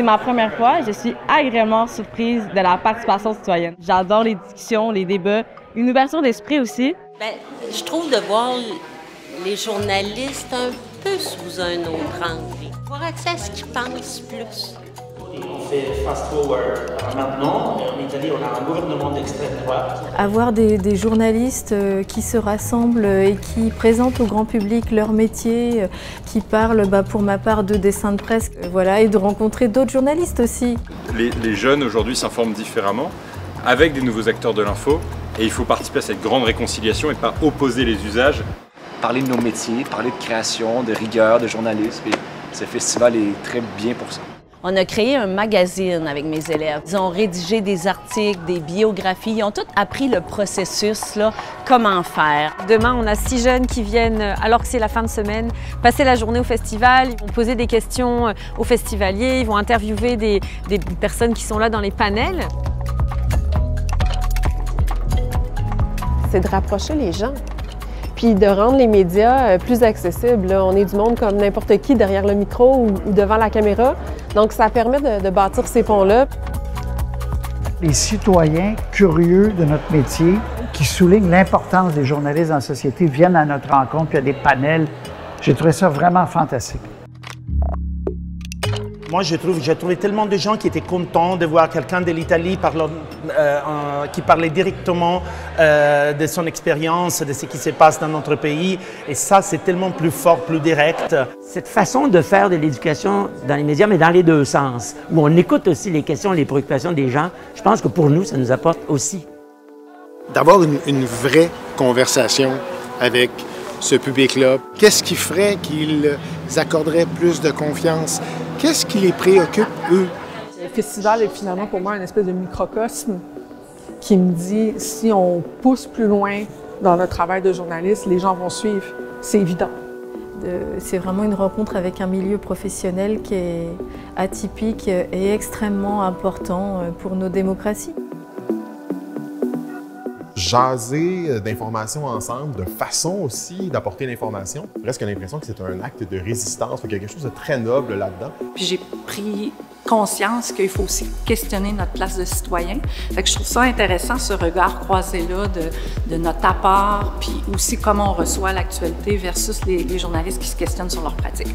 C'est ma première fois et je suis agréablement surprise de la participation citoyenne. J'adore les discussions, les débats, une ouverture d'esprit aussi. Bien, je trouve de voir les journalistes un peu sous un autre angle. Avoir accès à ce qu'ils pensent plus. On fait fast-forward. Maintenant, en Italie, on a un gouvernement d'extrême droite. Avoir des journalistes qui se rassemblent et qui présentent au grand public leur métier, qui parlent pour ma part de dessin de presse, voilà, et de rencontrer d'autres journalistes aussi. Les jeunes aujourd'hui s'informent différemment, avec des nouveaux acteurs de l'info, et il faut participer à cette grande réconciliation et pas opposer les usages. Parler de nos métiers, parler de création, de rigueur, de journalisme, et ce festival est très bien pour ça. On a créé un magazine avec mes élèves. Ils ont rédigé des articles, des biographies. Ils ont tous appris le processus, là, comment faire. Demain, on a 6 jeunes qui viennent, alors que c'est la fin de semaine, passer la journée au festival. Ils vont poser des questions aux festivaliers. Ils vont interviewer des personnes qui sont là dans les panels. C'est de rapprocher les gens, puis de rendre les médias plus accessibles. On est du monde comme n'importe qui derrière le micro ou devant la caméra. Donc, ça permet de bâtir ces ponts-là. Les citoyens curieux de notre métier, qui soulignent l'importance des journalistes dans la société, viennent à notre rencontre, puis il y a des panels. J'ai trouvé ça vraiment fantastique. Moi, j'ai trouvé tellement de gens qui étaient contents de voir quelqu'un de l'Italie qui parlait directement de son expérience, de ce qui se passe dans notre pays. Et ça, c'est tellement plus fort, plus direct. Cette façon de faire de l'éducation dans les médias, mais dans les deux sens, où on écoute aussi les questions, les préoccupations des gens, je pense que pour nous, ça nous apporte aussi. D'avoir une vraie conversation avec ce public-là. Qu'est-ce qui ferait qu'ils accorderaient plus de confiance? Qu'est-ce qui les préoccupe, eux? Le festival est finalement pour moi une espèce de microcosme qui me dit si on pousse plus loin dans le travail de journaliste, les gens vont suivre. C'est évident. C'est vraiment une rencontre avec un milieu professionnel qui est atypique et extrêmement important pour nos démocraties. Jaser d'informations ensemble, de façon aussi d'apporter l'information. Presque l'impression que c'est un acte de résistance, il y a quelque chose de très noble là-dedans. Puis j'ai pris conscience qu'il faut aussi questionner notre place de citoyen. Fait que je trouve ça intéressant, ce regard croisé-là de notre apport, puis aussi comment on reçoit l'actualité versus les journalistes qui se questionnent sur leur pratique.